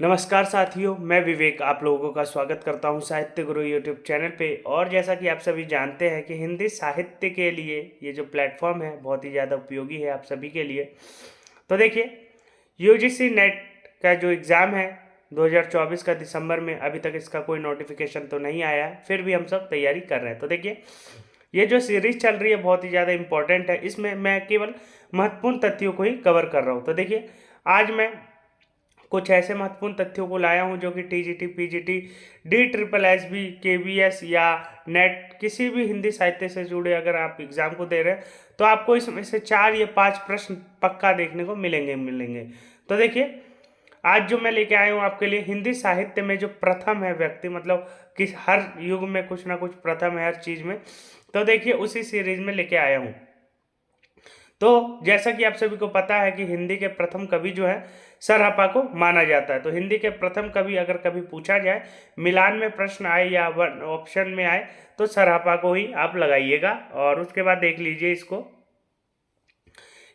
नमस्कार साथियों, मैं विवेक आप लोगों का स्वागत करता हूं साहित्य गुरु यूट्यूब चैनल पे। और जैसा कि आप सभी जानते हैं कि हिंदी साहित्य के लिए ये जो प्लेटफॉर्म है बहुत ही ज़्यादा उपयोगी है आप सभी के लिए। तो देखिए, यूजीसी नेट का जो एग्ज़ाम है 2024 का दिसंबर में, अभी तक इसका कोई नोटिफिकेशन तो नहीं आया है, फिर भी हम सब तैयारी कर रहे हैं। तो देखिए, ये जो सीरीज़ चल रही है बहुत ही ज़्यादा इंपॉर्टेंट है। इसमें मैं केवल महत्वपूर्ण तथ्यों को ही कवर कर रहा हूँ। तो देखिए, आज मैं कुछ ऐसे महत्वपूर्ण तथ्यों को लाया हूं जो कि TGT, PGT, D triple S B, KBS या नेट किसी भी हिंदी साहित्य से जुड़े अगर आप एग्जाम को दे रहे हैं तो आपको इसमें से 4 या 5 प्रश्न पक्का देखने को मिलेंगे। तो देखिए, आज जो मैं लेके आया हूँ आपके लिए, हिंदी साहित्य में जो प्रथम है व्यक्ति, मतलब कि हर युग में कुछ ना कुछ प्रथम है हर चीज़ में। तो देखिए, उसी सीरीज में लेके आया हूँ। तो जैसा कि आप सभी को पता है कि हिंदी के प्रथम कवि जो है सरहपा को माना जाता है। तो हिंदी के प्रथम कवि अगर कभी पूछा जाए, मिलान में प्रश्न आए या ऑप्शन में आए, तो सरहपा को ही आप लगाइएगा। और उसके बाद देख लीजिए इसको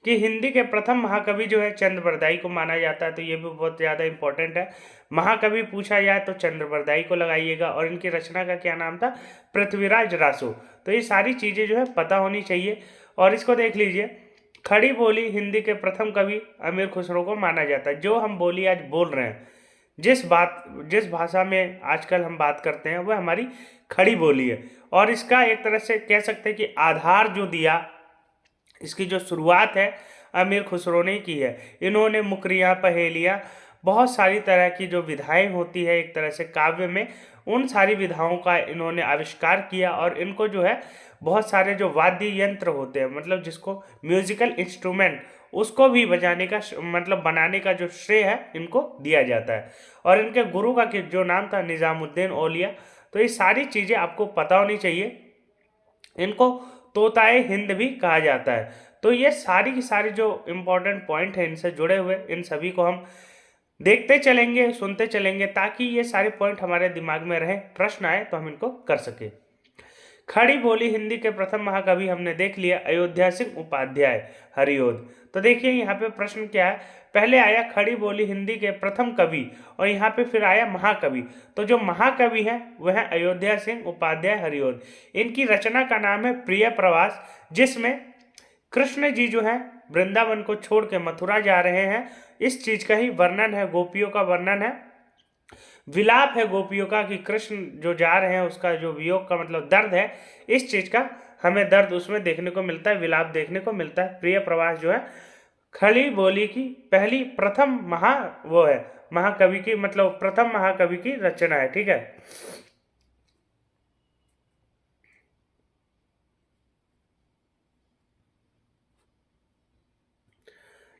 कि हिंदी के प्रथम महाकवि जो है चंद्रबरदाई को माना जाता है। तो ये भी बहुत ज़्यादा इंपॉर्टेंट है। महाकवि पूछा जाए तो चंद्रबरदाई को लगाइएगा। और इनकी रचना का क्या नाम था? पृथ्वीराज रासो। तो ये सारी चीज़ें जो है पता होनी चाहिए। और इसको देख लीजिए, खड़ी बोली हिंदी के प्रथम कवि अमीर खुसरो को माना जाता है। जो हम बोली आज बोल रहे हैं, जिस भाषा में आजकल हम बात करते हैं, वह हमारी खड़ी बोली है। और इसका एक तरह से कह सकते हैं कि आधार जो दिया, इसकी जो शुरुआत है अमीर खुसरो ने की है। इन्होंने मुकरियाँ, पहेलियाँ, बहुत सारी तरह की जो विधाएं होती है एक तरह से काव्य में, उन सारी विधाओं का इन्होंने आविष्कार किया। और इनको जो है बहुत सारे जो वाद्य यंत्र होते हैं, मतलब जिसको म्यूजिकल इंस्ट्रूमेंट, उसको भी बजाने का मतलब बनाने का जो श्रेय है इनको दिया जाता है। और इनके गुरु का जो नाम था निज़ामुद्दीन औलिया। तो ये सारी चीज़ें आपको पता होनी चाहिए। इनको तोताए हिंद भी कहा जाता है। तो ये सारी की सारी जो इम्पोर्टेंट पॉइंट है इनसे जुड़े हुए, इन सभी को हम देखते चलेंगे, सुनते चलेंगे, ताकि ये सारे पॉइंट हमारे दिमाग में रहे, प्रश्न आए तो हम इनको कर सके। खड़ी बोली हिंदी के प्रथम महाकवि हमने देख लिया, अयोध्या सिंह उपाध्याय हरिओद। तो देखिए यहाँ पे प्रश्न क्या है, पहले आया खड़ी बोली हिंदी के प्रथम कवि, और यहाँ पे फिर आया महाकवि। तो जो महाकवि है वह है अयोध्या सिंह उपाध्याय हरिओद। इनकी रचना का नाम है प्रिय प्रवास, जिसमें कृष्ण जी जो है वृंदावन को छोड़ के मथुरा जा रहे हैं, इस चीज का ही वर्णन है, गोपियों का वर्णन है, विलाप है गोपियों का कि कृष्ण जो जा रहे हैं उसका जो वियोग का मतलब दर्द है, इस चीज का हमें दर्द उसमें देखने को मिलता है, विलाप देखने को मिलता है। प्रिय प्रवास जो है खड़ी बोली की पहली प्रथम वो है महाकवि की, मतलब प्रथम महाकवि की रचना है। ठीक है,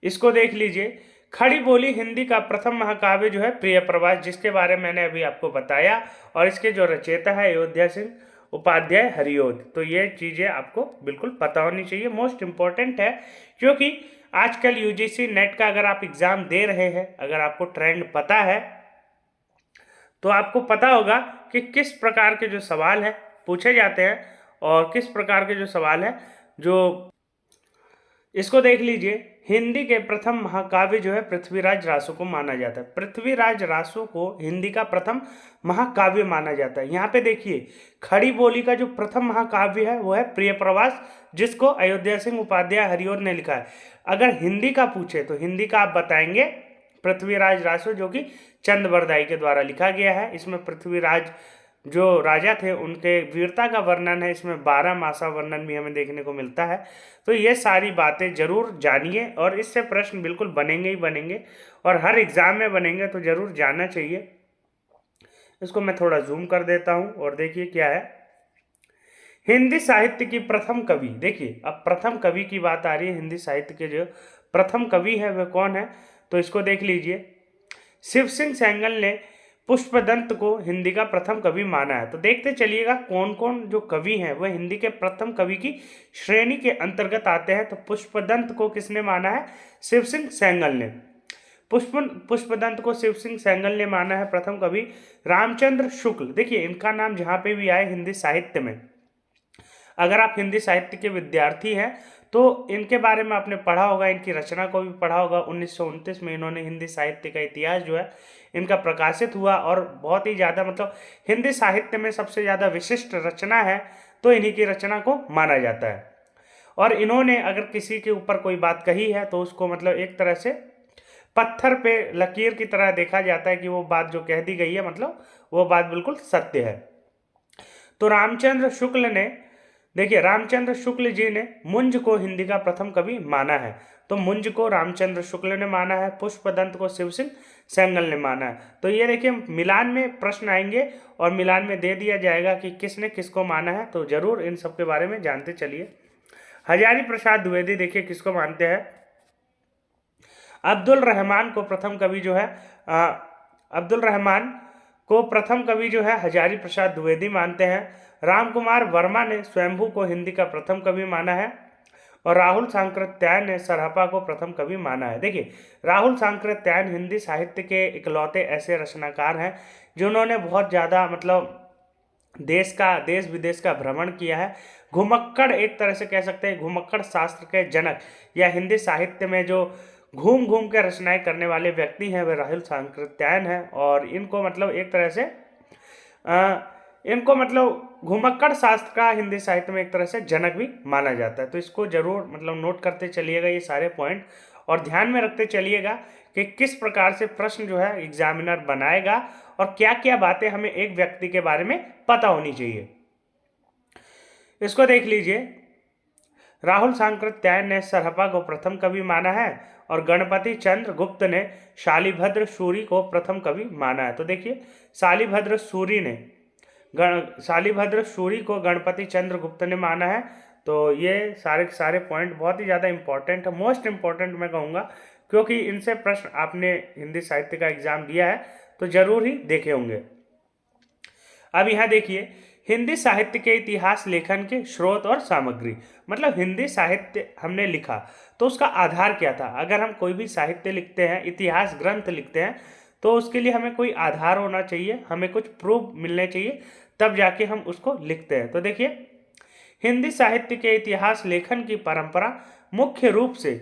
इसको देख लीजिए। खड़ी बोली हिंदी का प्रथम महाकाव्य जो है प्रिय प्रवास, जिसके बारे में मैंने अभी आपको बताया। और इसके जो रचयिता है अयोध्या सिंह उपाध्याय हरिओद। तो ये चीज़ें आपको बिल्कुल पता होनी चाहिए, मोस्ट इम्पॉर्टेंट है। क्योंकि आजकल यूजीसी नेट का अगर आप एग्ज़ाम दे रहे हैं, अगर आपको ट्रेंड पता है, तो आपको पता होगा कि किस प्रकार के जो सवाल हैं पूछे जाते हैं, और किस प्रकार के जो सवाल हैं जो, इसको देख लीजिए। हिंदी के प्रथम महाकाव्य जो है पृथ्वीराज रासो को माना जाता है। पृथ्वीराज रासो को हिंदी का प्रथम महाकाव्य माना जाता है। यहाँ पे देखिए, खड़ी बोली का जो प्रथम महाकाव्य है वो है प्रिय प्रवास, जिसको अयोध्या सिंह उपाध्याय हरिओद ने लिखा है। अगर हिंदी का पूछे तो हिंदी का आप बताएंगे पृथ्वीराज रासो, जो कि चंद्रबरदाई के द्वारा लिखा गया है। इसमें पृथ्वीराज जो राजा थे उनके वीरता का वर्णन है, इसमें 12 मासा वर्णन भी हमें देखने को मिलता है। तो ये सारी बातें जरूर जानिए, और इससे प्रश्न बिल्कुल बनेंगे ही बनेंगे, और हर एग्जाम में बनेंगे, तो जरूर जानना चाहिए। इसको मैं थोड़ा जूम कर देता हूँ और देखिए क्या है। हिंदी साहित्य की प्रथम कवि, देखिए अब प्रथम कवि की बात आ रही है। हिंदी साहित्य के जो प्रथम कवि है वह कौन है, तो इसको देख लीजिए। शिव सिंह सैंगल ने पुष्पदंत को हिंदी का प्रथम कवि माना है। तो देखते चलिएगा कौन कौन जो कवि हैं वह हिंदी के प्रथम कवि की श्रेणी के अंतर्गत आते हैं। तो पुष्पदंत को किसने माना है? शिव सिंह सैंगल ने। पुष्पदंत को शिव सिंह सैंगल ने माना है प्रथम कवि। रामचंद्र शुक्ल, देखिए इनका नाम जहाँ पे भी आए हिंदी साहित्य में, अगर आप हिंदी साहित्य के विद्यार्थी हैं तो इनके बारे में आपने पढ़ा होगा, इनकी रचना को भी पढ़ा होगा। 1929 में इन्होंने हिंदी साहित्य का इतिहास जो है इनका प्रकाशित हुआ, और बहुत ही ज़्यादा मतलब हिंदी साहित्य में सबसे ज़्यादा विशिष्ट रचना है तो इन्हीं की रचना को माना जाता है। और इन्होंने अगर किसी के ऊपर कोई बात कही है तो उसको मतलब एक तरह से पत्थर पे लकीर की तरह देखा जाता है कि वो बात जो कह दी गई है मतलब वो बात बिल्कुल सत्य है। तो रामचंद्र शुक्ल ने, देखिए रामचंद्र शुक्ल जी ने मुंज को हिंदी का प्रथम कवि माना है। तो मुंज को रामचंद्र शुक्ल ने माना है, पुष्पदंत को शिव सिंह सेंगल ने माना है। तो ये देखिए मिलान में प्रश्न आएंगे और मिलान में दे दिया जाएगा कि किसने किसको माना है, तो जरूर इन सब के बारे में जानते चलिए। हजारी प्रसाद द्विवेदी देखिए किसको मानते हैं, अब्दुल रहमान को प्रथम कवि जो है अब्दुल रहमान को प्रथम कवि जो है हजारी प्रसाद द्विवेदी मानते हैं। राम कुमार वर्मा ने स्वयंभू को हिंदी का प्रथम कवि माना है, और राहुल सांकृत्यायन ने सरहपा को प्रथम कवि माना है। देखिए राहुल सांकृत्यायन हिंदी साहित्य के इकलौते ऐसे रचनाकार हैं जिन्होंने बहुत ज़्यादा मतलब देश विदेश का भ्रमण किया है। घुमक्कड़ एक तरह से कह सकते हैं, घुमक्कड़ शास्त्र के जनक या हिंदी साहित्य में जो घूम घूम के रचनाएं करने वाले व्यक्ति हैं वे राहुल सांकृत्यायन हैं, और इनको मतलब एक तरह से इनको मतलब घुमक्कड़ शास्त्र का हिंदी साहित्य में एक तरह से जनक भी माना जाता है। तो इसको जरूर मतलब नोट करते चलिएगा ये सारे पॉइंट, और ध्यान में रखते चलिएगा कि किस प्रकार से प्रश्न जो है एग्जामिनर बनाएगा और क्या क्या बातें हमें एक व्यक्ति के बारे में पता होनी चाहिए। इसको देख लीजिए, राहुल सांकृत्यायन ने सरहपा को प्रथम कवि माना है, और गणपति चंद्र गुप्त ने शालिभद्र सूरी को प्रथम कवि माना है। तो देखिए शालिभद्र सूरी को गणपति चंद्र गुप्त ने माना है। तो ये सारे के सारे पॉइंट बहुत ही ज़्यादा इंपॉर्टेंट है, मोस्ट इंपॉर्टेंट मैं कहूँगा, क्योंकि इनसे प्रश्न आपने हिंदी साहित्य का एग्जाम दिया है तो जरूर ही देखे होंगे। अब यहाँ देखिए हिंदी साहित्य के इतिहास लेखन के स्रोत और सामग्री, मतलब हिंदी साहित्य हमने लिखा तो उसका आधार क्या था। अगर हम कोई भी साहित्य लिखते हैं, इतिहास ग्रंथ लिखते हैं, तो उसके लिए हमें कोई आधार होना चाहिए, हमें कुछ प्रूफ मिलने चाहिए, तब जाके हम उसको लिखते हैं। तो देखिए हिंदी साहित्य के इतिहास लेखन की परंपरा मुख्य रूप से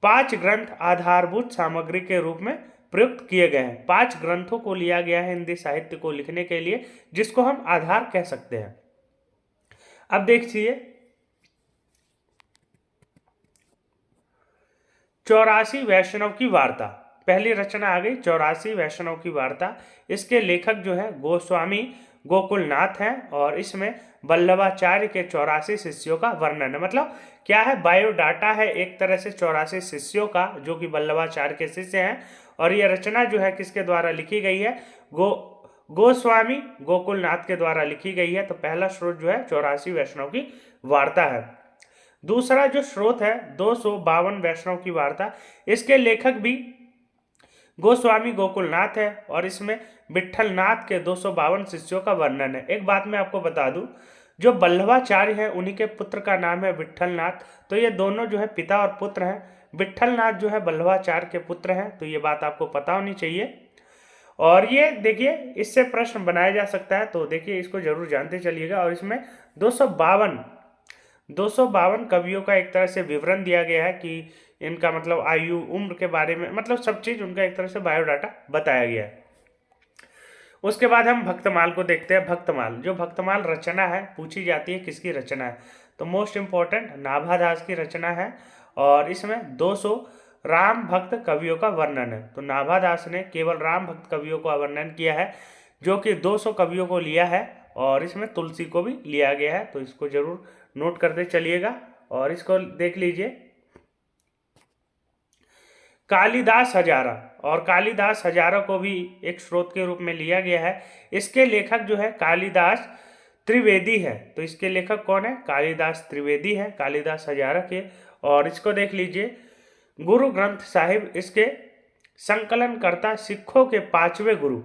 5 ग्रंथ आधारभूत सामग्री के रूप में प्रयुक्त किए गए हैं। 5 ग्रंथों को लिया गया है हिंदी साहित्य को लिखने के लिए, जिसको हम आधार कह सकते हैं। अब देखिए 84 वैष्णव की वार्ता, पहली रचना आ गई 84 वैष्णव की वार्ता। इसके लेखक जो है गोस्वामी गोकुलनाथ हैं, और इसमें वल्लभाचार्य के 84 शिष्यों का वर्णन है। मतलब क्या है, बायोडाटा है एक तरह से 84 शिष्यों का जो कि वल्लभाचार्य के शिष्य हैं, और यह रचना जो है किसके द्वारा लिखी गई है, गोस्वामी गोकुलनाथ के द्वारा लिखी गई है। तो पहला स्रोत जो है 84 वैष्णव की वार्ता है। दूसरा जो स्रोत है 252 वैष्णव की वार्ता, इसके लेखक भी गोस्वामी गोकुलनाथ है, और इसमें विट्ठलनाथ के 252 शिष्यों का वर्णन है। एक बात मैं आपको बता दूं, जो वल्लभाचार्य हैं उन्हीं के पुत्र का नाम है विट्ठलनाथ। तो ये दोनों जो है पिता और पुत्र हैं। विट्ठलनाथ जो है वल्लभाचार्य के पुत्र हैं, तो ये बात आपको पता होनी चाहिए। और ये देखिए इससे प्रश्न बनाया जा सकता है, तो देखिए इसको जरूर जानते चलिएगा। और इसमें 252 कवियों का एक तरह से विवरण दिया गया है कि इनका मतलब आयु उम्र के बारे में मतलब सब चीज उनका एक तरह से बायोडाटा बताया गया है। उसके बाद हम भक्तमाल को देखते हैं। भक्तमाल, जो भक्तमाल रचना है पूछी जाती है किसकी रचना है, तो मोस्ट इंपॉर्टेंट नाभादास की रचना है, और इसमें 200 राम भक्त कवियों का वर्णन है। तो नाभादास ने केवल राम भक्त कवियों का वर्णन किया है, जो कि 200 कवियों को लिया है, और इसमें तुलसी को भी लिया गया है। तो इसको जरूर नोट करते चलिएगा, और इसको देख लीजिए। कालिदास हजारा, और कालिदास हजारा को भी एक स्रोत के रूप में लिया गया है। इसके लेखक जो है कालिदास त्रिवेदी है। तो इसके लेखक कौन है, कालिदास त्रिवेदी है, कालिदास हजारा के। और इसको देख लीजिए, गुरु ग्रंथ साहिब, इसके संकलनकर्ता सिखों के 5वें गुरु।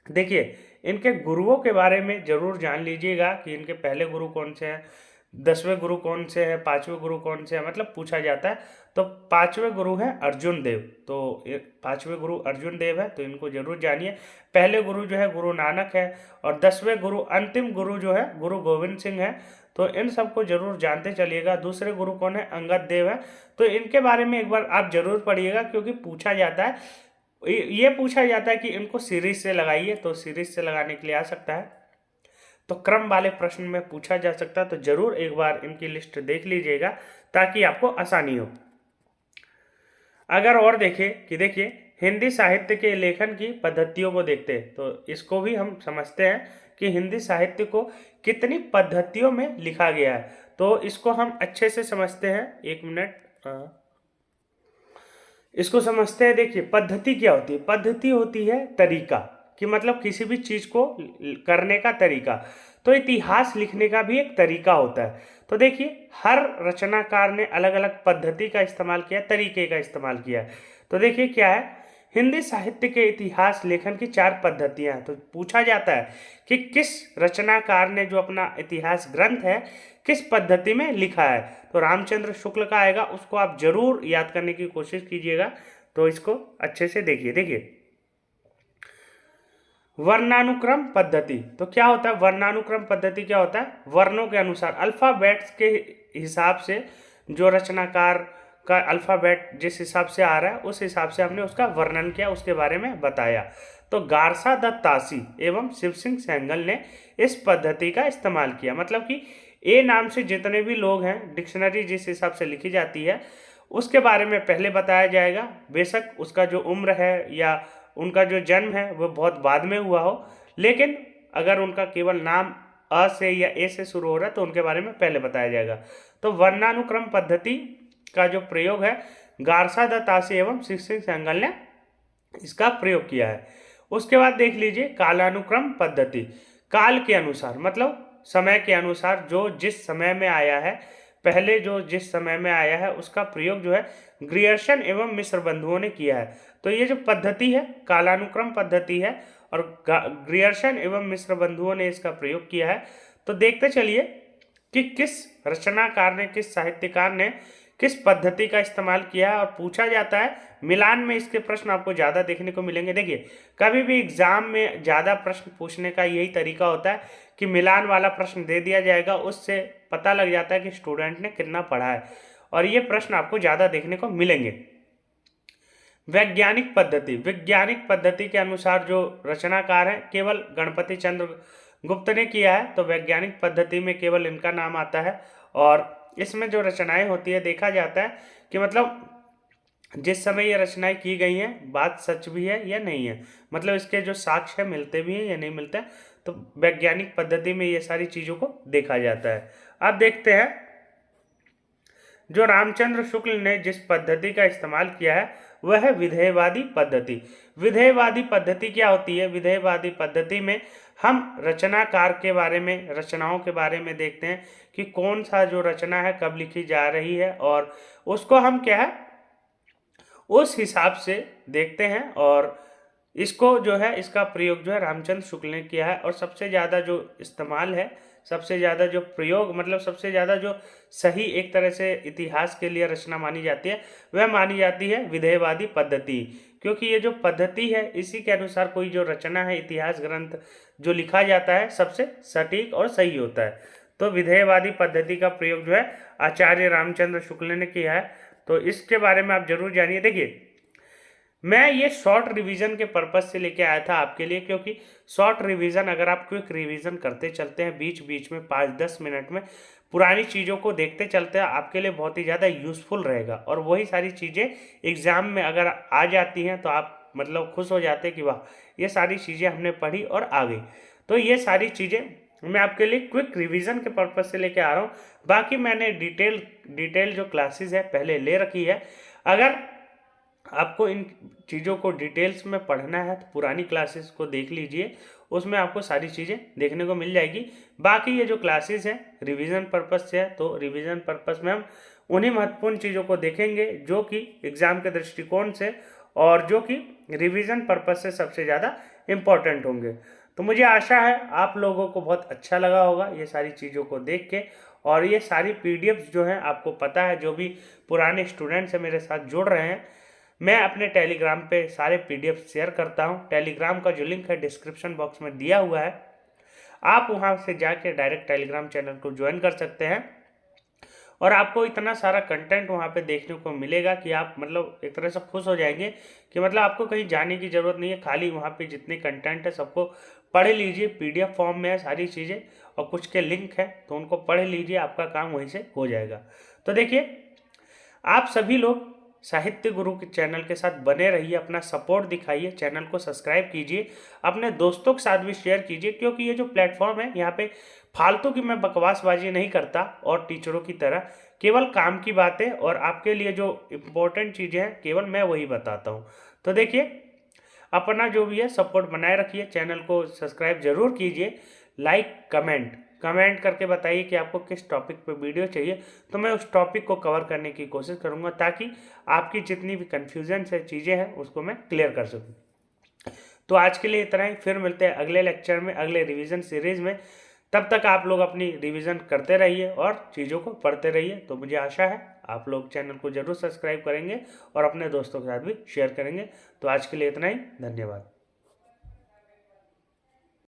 देखिए इनके गुरुओं के बारे में जरूर जान लीजिएगा कि इनके पहले गुरु कौन से हैं, 10वें गुरु कौन से हैं, 5वें गुरु कौन से हैं, मतलब पूछा जाता है। तो 5वें गुरु हैं अर्जुन देव। तो 5वें गुरु अर्जुन देव है, तो इनको जरूर जानिए। पहले गुरु जो है गुरु नानक है, और 10वें गुरु अंतिम गुरु जो है गुरु गोविंद सिंह है। तो इन सबको जरूर जानते चलिएगा। दूसरे गुरु कौन है? अंगद देव है। तो इनके बारे में एक बार आप जरूर पढ़िएगा, क्योंकि पूछा जाता है, ये पूछा जाता है कि इनको सीरीज से लगाइए, तो सीरीज से लगाने के लिए आ सकता है, तो क्रम वाले प्रश्न में पूछा जा सकता है। तो जरूर एक बार इनकी लिस्ट देख लीजिएगा ताकि आपको आसानी हो। अगर और देखें कि देखिए हिंदी साहित्य के लेखन की पद्धतियों को देखते हैं, तो इसको भी हम समझते हैं कि हिंदी साहित्य को कितनी पद्धतियों में लिखा गया है। तो इसको हम अच्छे से समझते हैं। एक मिनट, इसको समझते हैं। देखिए पद्धति क्या होती है? पद्धति होती है तरीका, कि मतलब किसी भी चीज को करने का तरीका। तो इतिहास लिखने का भी एक तरीका होता है। तो देखिए हर रचनाकार ने अलग अलग पद्धति का इस्तेमाल किया, तरीके का इस्तेमाल किया। तो देखिए क्या है, हिंदी साहित्य के इतिहास लेखन की 4 पद्धतियां हैं। तो पूछा जाता है कि किस रचनाकार ने जो अपना इतिहास ग्रंथ है किस पद्धति में लिखा है। तो रामचंद्र शुक्ल का आएगा, उसको आप जरूर याद करने की कोशिश कीजिएगा। तो इसको अच्छे से देखिए। देखिए वर्णानुक्रम पद्धति, तो क्या होता है वर्णानुक्रम पद्धति? क्या होता है? वर्णों के अनुसार, अल्फाबेट्स के हिसाब से, जो रचनाकार का अल्फाबेट जिस हिसाब से आ रहा है उस हिसाब से हमने उसका वर्णन किया, उसके बारे में बताया। तो गारसा दत्त तासी एवं शिव सिंह सैंगल ने इस पद्धति का इस्तेमाल किया। मतलब कि ए नाम से जितने भी लोग हैं, डिक्शनरी जिस हिसाब से लिखी जाती है उसके बारे में पहले बताया जाएगा। बेशक उसका जो उम्र है या उनका जो जन्म है वो बहुत बाद में हुआ हो, लेकिन अगर उनका केवल नाम अ से या ए से शुरू हो रहा है तो उनके बारे में पहले बताया जाएगा। तो वर्णानुक्रम पद्धति का जो प्रयोग है गारसा दत्त तासी एवं शिव सिंह सैंगल ने इसका प्रयोग किया है। उसके बाद देख लीजिए कालानुक्रम पद्धति। काल के अनुसार मतलब समय के अनुसार, जो जिस समय में आया है, पहले जो जिस समय में आया है उसका प्रयोग जो है ग्रियर्सन एवं मिश्र बंधुओं ने किया है। तो ये जो पद्धति है कालानुक्रम पद्धति है, और ग्रियर्सन एवं मिश्र बंधुओं ने इसका प्रयोग किया है। तो देखते चलिए कि किस रचनाकार ने, किस साहित्यकार ने किस पद्धति का इस्तेमाल किया है। और पूछा जाता है मिलान में, इसके प्रश्न आपको ज़्यादा देखने को मिलेंगे। देखिए कभी भी एग्जाम में ज़्यादा प्रश्न पूछने का यही तरीका होता है कि मिलान वाला प्रश्न दे दिया जाएगा, उससे पता लग जाता है कि स्टूडेंट ने कितना पढ़ा है, और ये प्रश्न आपको ज़्यादा देखने को मिलेंगे। वैज्ञानिक पद्धति, वैज्ञानिक पद्धति के अनुसार जो रचनाकार है केवल गणपति चंद्र गुप्त ने किया है। तो वैज्ञानिक पद्धति में केवल इनका नाम आता है, और इसमें जो रचनाएं होती है देखा जाता है कि मतलब जिस समय ये रचनाएं की गई हैं बात सच भी है या नहीं है, मतलब इसके जो साक्ष्य है मिलते भी हैं या नहीं मिलते हैं। तो वैज्ञानिक पद्धति में ये सारी चीज़ों को देखा जाता है। अब देखते हैं जो रामचंद्र शुक्ल ने जिस पद्धति का इस्तेमाल किया है वह है विधेयवादी पद्धति। विधेयवादी पद्धति क्या होती है? विधेयवादी पद्धति में हम रचनाकार के बारे में, रचनाओं के बारे में देखते हैं कि कौन सा जो रचना है कब लिखी जा रही है, और उसको हम क्या है उस हिसाब से देखते हैं। और इसको जो है इसका प्रयोग जो है रामचंद्र शुक्ल ने किया है। और सबसे ज़्यादा जो इस्तेमाल है, सबसे ज़्यादा जो प्रयोग, मतलब सबसे ज़्यादा जो सही एक तरह से इतिहास के लिए रचना मानी जाती है वह मानी जाती है विधेयवादी पद्धति। क्योंकि ये जो पद्धति है इसी के अनुसार कोई जो रचना है, इतिहास ग्रंथ जो लिखा जाता है सबसे सटीक और सही होता है। तो विधेयवादी पद्धति का प्रयोग जो है आचार्य रामचंद्र शुक्ल ने किया है। तो इसके बारे में आप जरूर जानिए। देखिए मैं ये शॉर्ट रिवीजन के पर्पज से लेके आया था आपके लिए, क्योंकि शॉर्ट रिवीजन अगर आप क्विक रिवीजन करते चलते हैं बीच बीच में 5-10 मिनट में पुरानी चीज़ों को देखते चलते हैं, आपके लिए बहुत ही ज़्यादा यूज़फुल रहेगा। और वही सारी चीज़ें एग्ज़ाम में अगर आ जाती हैं तो आप मतलब खुश हो जाते हैं कि वाह ये सारी चीज़ें हमने पढ़ी और आ गई। तो ये सारी चीज़ें मैं आपके लिए क्विक रिवीजन के पर्पज से लेके आ रहा हूँ। बाकी मैंने डिटेल जो क्लासेस है पहले ले रखी है। अगर आपको इन चीज़ों को डिटेल्स में पढ़ना है तो पुरानी क्लासेस को देख लीजिए, उसमें आपको सारी चीज़ें देखने को मिल जाएगी। बाकी ये जो क्लासेस हैं रिवीजन पर्पस से है, तो रिवीजन पर्पस में हम उन्हीं महत्वपूर्ण चीज़ों को देखेंगे जो कि एग्ज़ाम के दृष्टिकोण से और जो कि रिवीजन पर्पस से सबसे ज़्यादा इम्पोर्टेंट होंगे। तो मुझे आशा है आप लोगों को बहुत अच्छा लगा होगा ये सारी चीज़ों को देख के, और ये सारी पीडीएफ्स जो हैं आपको पता है, जो भी पुराने स्टूडेंट्स हैं मेरे साथ जुड़ रहे हैं, मैं अपने टेलीग्राम पे सारे पीडीएफ शेयर करता हूँ। टेलीग्राम का जो लिंक है डिस्क्रिप्शन बॉक्स में दिया हुआ है, आप वहाँ से जाके डायरेक्ट टेलीग्राम चैनल को ज्वाइन कर सकते हैं और आपको इतना सारा कंटेंट वहाँ पे देखने को मिलेगा कि आप मतलब एक तरह से खुश हो जाएंगे कि मतलब आपको कहीं जाने की ज़रूरत नहीं है, खाली वहाँ पे जितने कंटेंट है सबको पढ़ लीजिए। पीडीएफ फॉर्म में है सारी चीज़ें और कुछ के लिंक है तो उनको पढ़ लीजिए, आपका काम वहीं से हो जाएगा। तो देखिए, आप सभी लोग साहित्य गुरु के चैनल के साथ बने रहिए, अपना सपोर्ट दिखाइए, चैनल को सब्सक्राइब कीजिए, अपने दोस्तों के साथ भी शेयर कीजिए, क्योंकि ये जो प्लेटफॉर्म है यहाँ पे फालतू की मैं बकवासबाजी नहीं करता और टीचरों की तरह केवल काम की बातें और आपके लिए जो इम्पोर्टेंट चीज़ें हैं केवल मैं वही बताता हूँ। तो देखिए, अपना जो भी है सपोर्ट बनाए रखिए, चैनल को सब्सक्राइब जरूर कीजिए, लाइक कमेंट करके बताइए कि आपको किस टॉपिक पे वीडियो चाहिए, तो मैं उस टॉपिक को कवर करने की कोशिश करूँगा ताकि आपकी जितनी भी कन्फ्यूजन से चीज़ें हैं उसको मैं क्लियर कर सकूँ। तो आज के लिए इतना ही, फिर मिलते हैं अगले लेक्चर में, अगले रिवीजन सीरीज में। तब तक आप लोग अपनी रिवीजन करते रहिए और चीज़ों को पढ़ते रहिए। तो मुझे आशा है आप लोग चैनल को जरूर सब्सक्राइब करेंगे और अपने दोस्तों के साथ भी शेयर करेंगे। तो आज के लिए इतना ही, धन्यवाद।